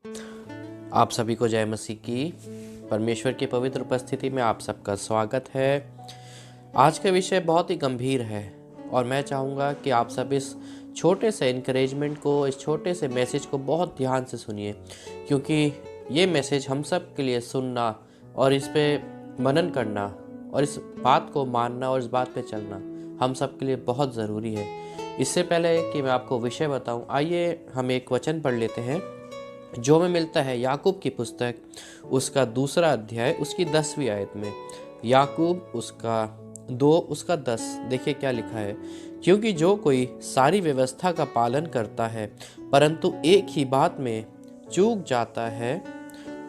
आप सभी को जय मसीह की। परमेश्वर की पवित्र उपस्थिति में आप सबका स्वागत है। आज का विषय बहुत ही गंभीर है और मैं चाहूँगा कि आप सब इस छोटे से इनकरेजमेंट को, इस छोटे से मैसेज को बहुत ध्यान से सुनिए, क्योंकि ये मैसेज हम सब के लिए सुनना और इस पे मनन करना और इस बात को मानना और इस बात पे चलना हम सब के लिए बहुत ज़रूरी है। इससे पहले कि मैं आपको विषय बताऊं, आइए हम एक वचन पढ़ लेते हैं जो हमें मिलता है याकूब की पुस्तक, उसका 2 अध्याय, उसकी 10वीं आयत में। याकूब उसका 2 उसका 10। देखिए क्या लिखा है। क्योंकि जो कोई सारी व्यवस्था का पालन करता है परंतु एक ही बात में चूक जाता है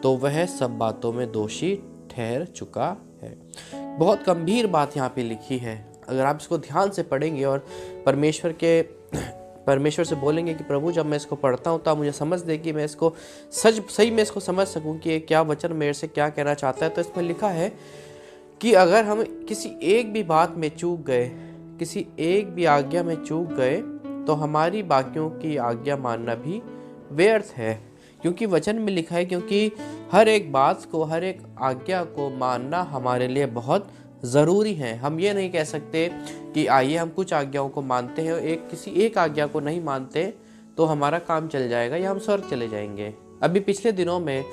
तो वह सब बातों में दोषी ठहर चुका है। बहुत गंभीर बात यहाँ पे लिखी है। अगर आप इसको ध्यान से पढ़ेंगे और परमेश्वर से बोलेंगे कि प्रभु, जब मैं इसको पढ़ता हूँ तो आप मुझे समझ दे कि मैं इसको सही में इसको समझ सकूँ कि क्या वचन मेरे से क्या कहना चाहता है। तो इसमें लिखा है कि अगर हम किसी एक भी बात में चूक गए, किसी एक भी आज्ञा में चूक गए, तो हमारी बाकियों की आज्ञा मानना भी व्यर्थ है। क्योंकि वचन में लिखा है, क्योंकि हर एक बात को, हर एक आज्ञा को मानना हमारे लिए बहुत ज़रूरी है। हम ये नहीं कह सकते कि आइए हम कुछ आज्ञाओं को मानते हैं और किसी एक आज्ञा को नहीं मानते तो हमारा काम चल जाएगा या हम स्वर्ग चले जाएंगे। अभी पिछले दिनों में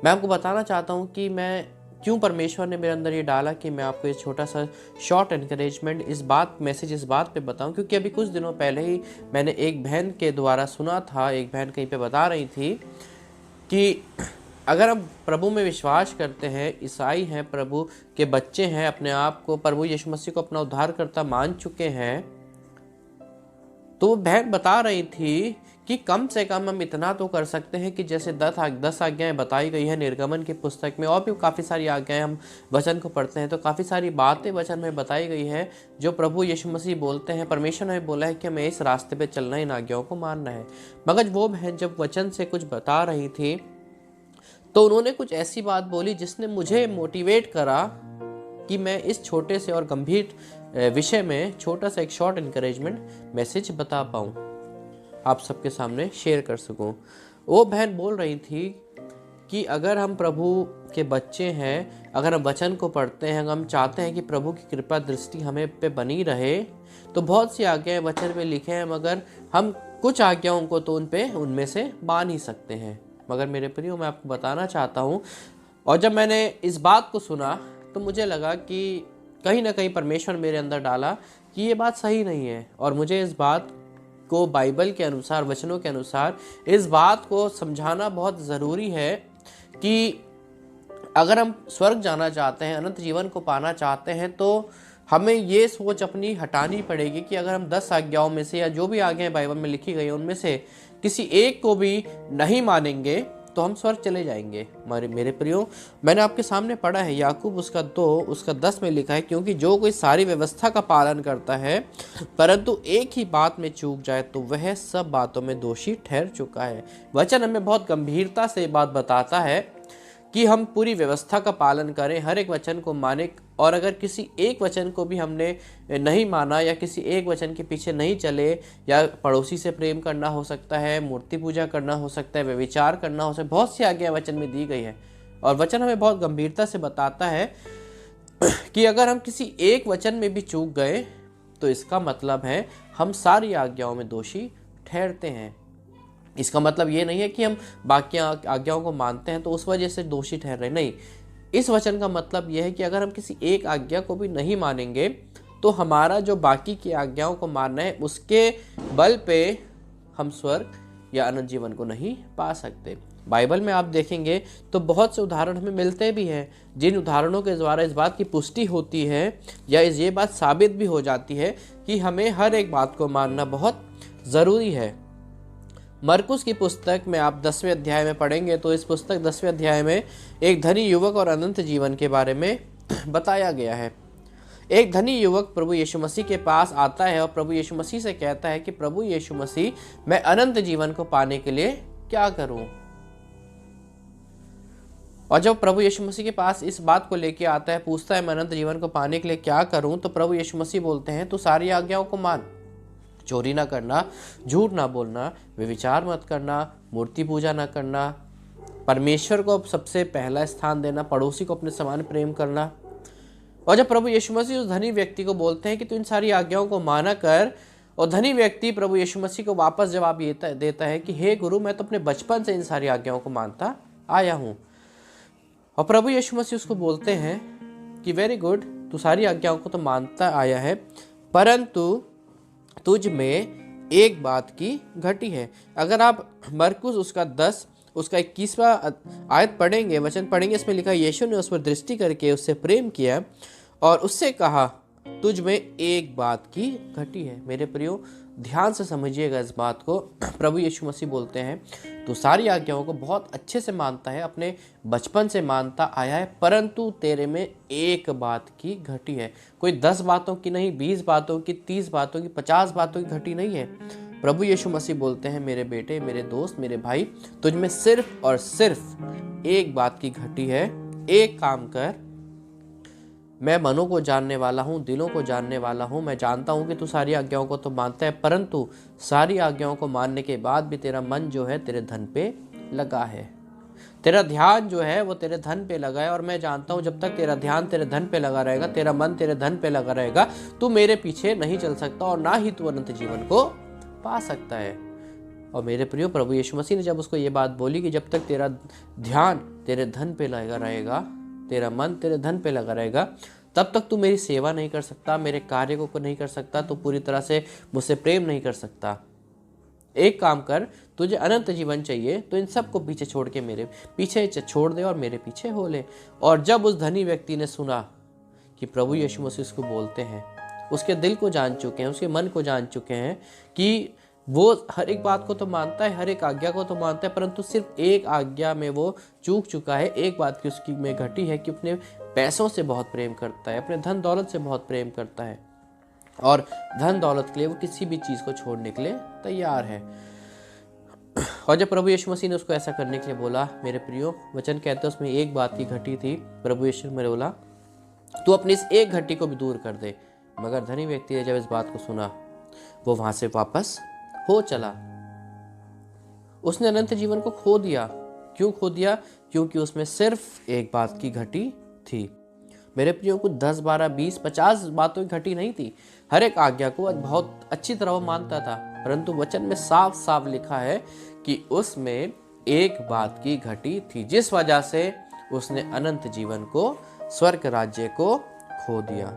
मैं आपको बताना चाहता हूँ कि मैं क्यों, परमेश्वर ने मेरे अंदर ये डाला कि मैं आपको ये छोटा सा शॉर्ट एनकरेजमेंट, इस बात पे बताऊं। क्योंकि अभी कुछ दिनों पहले ही मैंने एक बहन के द्वारा सुना था, एक बहन कहीं पे बता रही थी कि अगर हम प्रभु में विश्वास करते हैं, ईसाई हैं, प्रभु के बच्चे हैं, अपने आप को प्रभु यीशु मसीह को अपना उद्धारकर्ता मान चुके हैं, तो वो बहन बता रही थी कि कम से कम हम इतना तो कर सकते हैं कि जैसे 10 आज्ञाएं बताई गई है निर्गमन की पुस्तक में, और भी काफ़ी सारी आज्ञाएं, हम वचन को पढ़ते हैं तो काफ़ी सारी बातें वचन में बताई गई है जो प्रभु यीशु मसीह बोलते हैं। परमेश्वर ने बोला है कि हमें इस रास्ते पे चलना है, इन आज्ञाओं को मानना है। मगर वो बहन जब वचन से कुछ बता रही थी तो उन्होंने कुछ ऐसी बात बोली जिसने मुझे मोटिवेट करा कि मैं इस छोटे से और गंभीर विषय में छोटा सा एक शॉर्ट इनकरेजमेंट मैसेज बता पाऊँ, आप सबके सामने शेयर कर सकूं। वो बहन बोल रही थी कि अगर हम प्रभु के बच्चे हैं, अगर हम वचन को पढ़ते हैं, हम चाहते हैं कि प्रभु की कृपा दृष्टि हमें पे बनी रहे, तो बहुत सी आज्ञाएं वचन में लिखे हैं, मगर हम कुछ आज्ञाओं को तो उनमें से मान ही सकते हैं। मगर मेरे प्रियो, मैं आपको बताना चाहता हूँ, और जब मैंने इस बात को सुना तो मुझे लगा कि कहीं ना कहीं परमेश्वर मेरे अंदर डाला कि ये बात सही नहीं है, और मुझे इस बात को बाइबल के अनुसार, वचनों के अनुसार इस बात को समझाना बहुत ज़रूरी है कि अगर हम स्वर्ग जाना चाहते हैं, अनंत जीवन को पाना चाहते हैं, तो हमें ये सोच अपनी हटानी पड़ेगी कि अगर हम 10 आज्ञाओं में से, या जो भी आज्ञाएं बाइबल में लिखी गई उनमें से किसी एक को भी नहीं मानेंगे तो हम स्वर्ग चले जाएंगे। मेरे प्रियो, मैंने आपके सामने पढ़ा है याकूब उसका 2 उसका 10 में लिखा है, क्योंकि जो कोई सारी व्यवस्था का पालन करता है परंतु एक ही बात में चूक जाए तो वह सब बातों में दोषी ठहर चुका है। वचन हमें बहुत गंभीरता से बात बताता है कि हम पूरी व्यवस्था का पालन करें, हर एक वचन को माने, और अगर किसी एक वचन को भी हमने नहीं माना या किसी एक वचन के पीछे नहीं चले, या पड़ोसी से प्रेम करना हो सकता है, मूर्ति पूजा करना हो सकता है, व्यभिचार करना हो सकता है, बहुत सी आज्ञा वचन में दी गई है। और वचन हमें बहुत गंभीरता से बताता है कि अगर हम किसी एक वचन में भी चूक गए तो इसका मतलब है हम सारी आज्ञाओं में दोषी ठहरते हैं। इसका मतलब ये नहीं है कि हम बाकी आज्ञाओं को मानते हैं तो उस वजह से दोषी ठहर रहे, नहीं। इस वचन का मतलब यह है कि अगर हम किसी एक आज्ञा को भी नहीं मानेंगे तो हमारा जो बाकी की आज्ञाओं को मानना है, उसके बल पे हम स्वर्ग या अनंत जीवन को नहीं पा सकते। बाइबल में आप देखेंगे तो बहुत से उदाहरण हमें मिलते भी हैं, जिन उदाहरणों के द्वारा इस बात की पुष्टि होती है या ये बात साबित भी हो जाती है कि हमें हर एक बात को मानना बहुत ज़रूरी है। मरकुस की पुस्तक में आप 10वें अध्याय में पढ़ेंगे तो इस पुस्तक 10वें अध्याय में एक धनी युवक और अनंत जीवन के बारे में बताया गया है। एक धनी युवक प्रभु यीशु मसीह के पास आता है और प्रभु यीशु मसीह से कहता है कि प्रभु यीशु मसीह, मैं अनंत जीवन को पाने के लिए क्या करूं? और जब प्रभु यीशु मसीह के पास इस बात को लेके आता है, पूछता है मैं अनंत जीवन को पाने के लिए क्या करूं, तो प्रभु यीशु मसीह बोलते हैं तू सारी आज्ञाओं को मान। चोरी ना करना, झूठ ना बोलना, व्यभिचार मत करना, मूर्ति पूजा ना करना, परमेश्वर को सबसे पहला स्थान देना, पड़ोसी को अपने समान प्रेम करना। और जब प्रभु यीशु मसीह उस धनी व्यक्ति को बोलते हैं कि तू इन सारी आज्ञाओं को माना कर, और धनी व्यक्ति प्रभु यीशु मसीह को वापस जवाब देता है कि हे गुरु, मैं तो अपने बचपन से इन सारी आज्ञाओं को मानता आया हूँ। और प्रभु यीशु मसीह उसको बोलते हैं कि वेरी गुड, तू सारी आज्ञाओं को तो मानता आया है, परंतु तुझ में एक बात की घटी है। अगर आप मरकुस उसका 10 उसका 21वां आयत पढ़ेंगे, वचन पढ़ेंगे, इसमें लिखा, यीशु ने उस पर दृष्टि करके उससे प्रेम किया और उससे कहा, तुझ में एक बात की घटी है। मेरे प्रियो, ध्यान से समझिएगा इस बात को। प्रभु यीशु मसीह बोलते हैं, तू सारी आज्ञाओं को बहुत अच्छे से मानता है, अपने बचपन से मानता आया है, परंतु तेरे में एक बात की घटी है। कोई 10 बातों की नहीं, 20 बातों की, 30 बातों की, 50 बातों की घटी नहीं है। प्रभु यीशु मसीह बोलते हैं, मेरे बेटे, मेरे दोस्त, मेरे भाई, तुझ में सिर्फ और सिर्फ एक बात की घटी है। एक काम कर, मैं मनों को जानने वाला हूँ, दिलों को जानने वाला हूँ। मैं जानता हूँ कि तू सारी आज्ञाओं को तो मानता है, परंतु सारी आज्ञाओं को मानने के बाद भी तेरा मन जो है तेरे धन पे लगा है, तेरा ध्यान जो है वो तेरे धन पे लगा है। और मैं जानता हूँ जब तक तेरा ध्यान तेरे धन पे लगा रहेगा, तेरा मन तेरे धन पे लगा रहेगा, तू मेरे पीछे नहीं चल सकता और ना ही तू अनंत जीवन को पा सकता है। और मेरे प्रियो, प्रभु यीशु मसीह ने जब उसको ये बात बोली कि जब तक तेरा ध्यान तेरे धन पे लगा रहेगा, तेरा मन तेरे धन पे लगा रहेगा, तब तक तू मेरी सेवा नहीं कर सकता, मेरे कार्य को नहीं कर सकता, तू पूरी तरह से मुझसे प्रेम नहीं कर सकता। एक काम कर, तुझे अनंत जीवन चाहिए तो इन सब को पीछे छोड़ के मेरे पीछे छोड़ दे और मेरे पीछे हो ले। और जब उस धनी व्यक्ति ने सुना कि प्रभु यीशु मसीह उसको बोलते हैं, उसके दिल को जान चुके हैं, उसके मन को जान चुके हैं कि वो हर एक बात को तो मानता है, हर एक आज्ञा को तो मानता है, परंतु सिर्फ एक आज्ञा में वो चूक चुका है। एक बात की उसकी में घटी है कि अपने पैसों से बहुत प्रेम करता है, अपने धन दौलत से बहुत प्रेम करता है, और धन दौलत के लिए वो किसी भी चीज़ को छोड़ने के लिए तैयार है। और जब प्रभु यीशु मसीह ने उसको ऐसा करने के लिए बोला, मेरे प्रियो, वचन कहते हैं उसमें एक बात की घटी थी। प्रभु यीशु ने बोला, तू अपनी इस एक घटी को भी दूर कर दे। मगर धनी व्यक्ति ने जब इस बात को सुना, वो वहां से वापस हो चला। उसने अनंत जीवन को खो दिया। क्यों खो दिया? क्योंकि उसमें सिर्फ एक बात की घटी थी। मेरे प्रियो, कुछ 10, 12, 20, 50 बातों की घटी नहीं थी। हर एक आज्ञा को बहुत अच्छी तरह वो मानता था, परंतु वचन में साफ साफ लिखा है कि उसमें एक बात की घटी थी, जिस वजह से उसने अनंत जीवन को, स्वर्ग राज्य को खो दिया।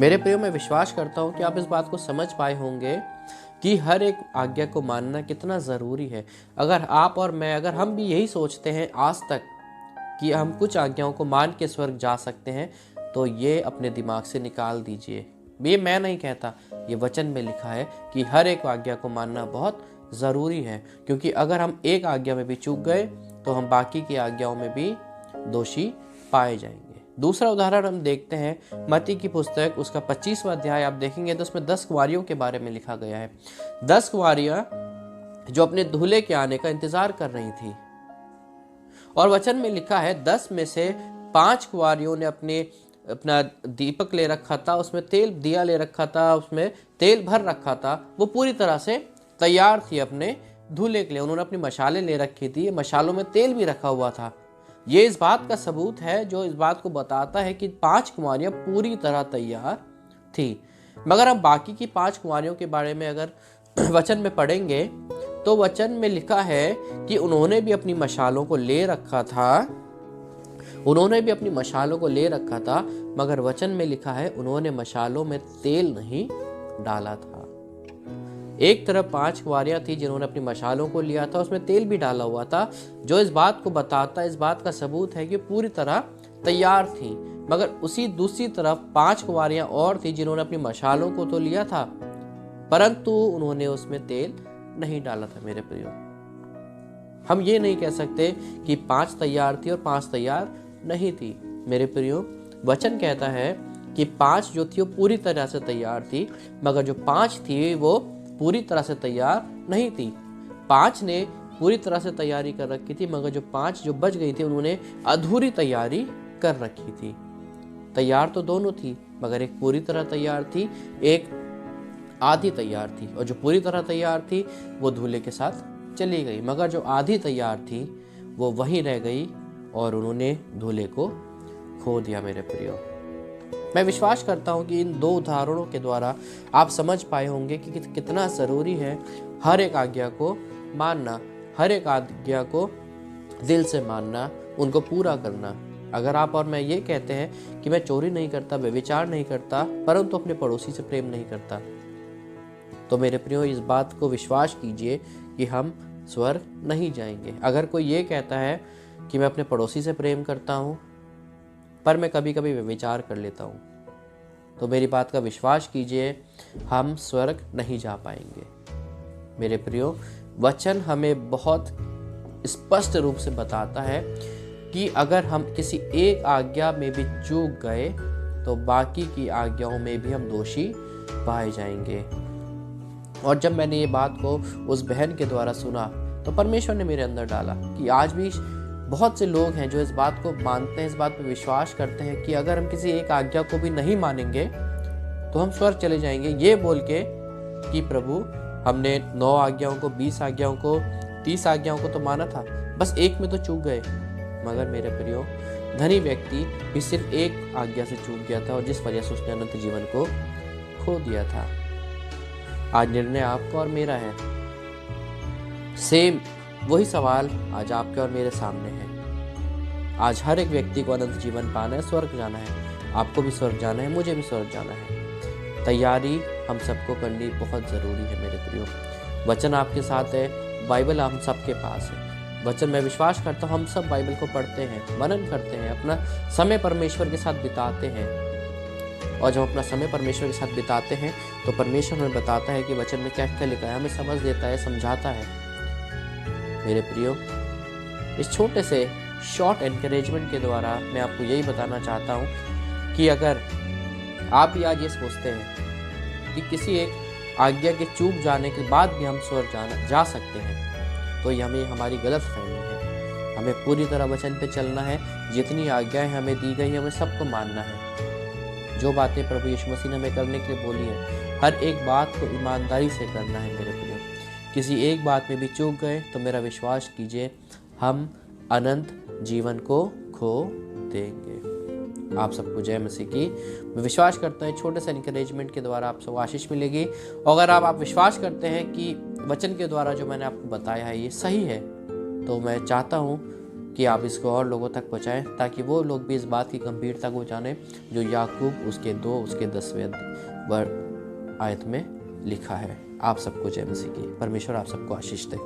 मेरे प्रियो, मैं विश्वास करता हूं कि आप इस बात को समझ पाए होंगे कि हर एक आज्ञा को मानना कितना ज़रूरी है। अगर आप और मैं, अगर हम भी यही सोचते हैं आज तक कि हम कुछ आज्ञाओं को मान के स्वर्ग जा सकते हैं, तो ये अपने दिमाग से निकाल दीजिए। ये मैं नहीं कहता, ये वचन में लिखा है कि हर एक आज्ञा को मानना बहुत ज़रूरी है, क्योंकि अगर हम एक आज्ञा में भी चूक गए तो हम बाकी की आज्ञाओं में भी दोषी पाए जाएंगे। दूसरा उदाहरण हम देखते हैं, मत्ती की पुस्तक उसका 25वां अध्याय आप देखेंगे तो उसमें 10 कुंवारियों के बारे में लिखा गया है। 10 कुंवारियां जो अपने दूल्हे के आने का इंतजार कर रही थी, और वचन में लिखा है 10 में से 5 कुंवारियों ने अपना दीपक ले रखा था, उसमें तेल दिया ले रखा था, उसमें तेल भर रखा था। वो पूरी तरह से तैयार थी अपने दूल्हे के लिए। उन्होंने अपनी मशालें ले रखी थी, मशालों में तेल भी रखा हुआ था। ये इस बात का सबूत है, जो इस बात को बताता है कि 5 कुंवारियां पूरी तरह तैयार थी। मगर हम बाकी की 5 कुंवारियों के बारे में अगर वचन में पढ़ेंगे तो वचन में लिखा है कि उन्होंने भी अपनी मशालों को ले रखा था, मगर वचन में लिखा है उन्होंने मशालों में तेल नहीं डाला था। एक तरफ 5 कुंवारियां थी जिन्होंने अपनी मशालों को लिया था, उसमें तेल भी डाला हुआ था, जो इस बात को बताता है, इस बात का सबूत है कि पूरी तरह तैयार थी। मगर उसी दूसरी तरफ 5 कुंवारियां और थी जिन्होंने अपनी मशालों को तो लिया था, परंतु उन्होंने उसमें तेल नहीं डाला था। मेरे प्रियो, हम ये नहीं कह सकते कि 5 तैयार थी और 5 तैयार नहीं थी। मेरे प्रियो, वचन कहता है कि 5 जो थी वो पूरी तरह से तैयार थी, मगर जो 5 थी वो पूरी तरह से तैयार नहीं थी। 5 ने पूरी तरह से तैयारी कर रखी थी, मगर जो 5 जो बच गई थी उन्होंने अधूरी तैयारी कर रखी थी। तैयार तो दोनों थी, मगर एक पूरी तरह तैयार थी, एक आधी तैयार थी, और जो पूरी तरह तैयार थी वो दूल्हे के साथ चली गई, मगर जो आधी तैयार थी वो वहीं रह गई और उन्होंने दूल्हे को खो दिया। मेरे प्रियो, मैं विश्वास करता हूँ कि इन 2 उदाहरणों के द्वारा आप समझ पाए होंगे कि कितना ज़रूरी है हर एक आज्ञा को मानना, हर एक आज्ञा को दिल से मानना, उनको पूरा करना। अगर आप और मैं ये कहते हैं कि मैं चोरी नहीं करता, व्यभिचार नहीं करता, परंतु अपने पड़ोसी से प्रेम नहीं करता, तो मेरे प्रियो इस बात को विश्वास कीजिए कि हम स्वर्ग नहीं जाएंगे। अगर कोई ये कहता है कि मैं अपने पड़ोसी से प्रेम करता हूँ पर मैं कभी कभी व्यभिचार कर लेता हूँ, तो मेरी बात का विश्वास कीजिए, हम स्वर्ग नहीं जा पाएंगे। मेरे प्रियो, वचन हमें बहुत स्पष्ट रूप से बताता है कि अगर हम किसी एक आज्ञा में भी चूक गए तो बाकी की आज्ञाओं में भी हम दोषी पाए जाएंगे। और जब मैंने ये बात को उस बहन के द्वारा सुना तो परमेश्वर ने मेरे अंदर डाला कि आज भी बहुत से लोग हैं जो इस बात को मानते हैं, इस बात पर विश्वास करते हैं कि अगर हम किसी एक आज्ञा को भी नहीं मानेंगे तो हम स्वर्ग चले जाएंगे, ये बोल के कि प्रभु हमने 9 आज्ञाओं को, 20 आज्ञाओं को, 30 आज्ञाओं को तो माना था, बस एक में तो चूक गए। मगर मेरे प्रियो, धनी व्यक्ति भी सिर्फ एक आज्ञा से चूक गया था और जिस वजह से उसने अनंत जीवन को खो दिया था। आज निर्णय आपका और मेरा है। सेम वही सवाल आज आपके और मेरे सामने है। आज हर एक व्यक्ति को अनंत जीवन पाना है, स्वर्ग जाना है। आपको भी स्वर्ग जाना है, मुझे भी स्वर्ग जाना है। तैयारी हम सबको करनी बहुत ज़रूरी है मेरे प्रियो। वचन आपके साथ है, बाइबल हम सबके पास है। वचन मैं विश्वास करता हूँ हम सब बाइबल को पढ़ते हैं, मनन करते हैं, अपना समय परमेश्वर के साथ बिताते हैं। और जब अपना समय परमेश्वर के साथ बिताते हैं तो परमेश्वर हमें बताता है कि वचन में क्या क्या लिखा है, हमें समझ देता है, समझाता है। मेरे प्रियो, इस छोटे से शॉर्ट एनकरेजमेंट के द्वारा मैं आपको यही बताना चाहता हूँ कि अगर आप भी आज ये सोचते हैं कि किसी एक आज्ञा के चूक जाने के बाद भी हम स्वर्ग जा सकते हैं, तो ये हमारी गलत फहमी है। हमें पूरी तरह वचन पे चलना है। जितनी आज्ञाएं हमें दी गई है हमें सबको मानना है। जो बातें प्रभु यीशु मसीह ने हमें करने के लिए बोली है, हर एक बात को ईमानदारी से करना है मेरे प्रिय। किसी एक बात में भी चूक गए तो मेरा विश्वास कीजिए हम अनंत जीवन को खो देंगे। आप सबको जय मसीह की। मैं विश्वास करता हूँ छोटे से एनकरेजमेंट के द्वारा आप सबको आशीष मिलेगी। और अगर आप विश्वास करते हैं कि वचन के द्वारा जो मैंने आपको बताया है ये सही है, तो मैं चाहता हूँ कि आप इसको और लोगों तक पहुँचाएं ताकि वो लोग भी इस बात की गंभीरता को जानें जो याकूब उसके 2 उसके 10वें आयत में लिखा है। आप सबको जय मसीह की। परमेश्वर आप सबको आशीष दे।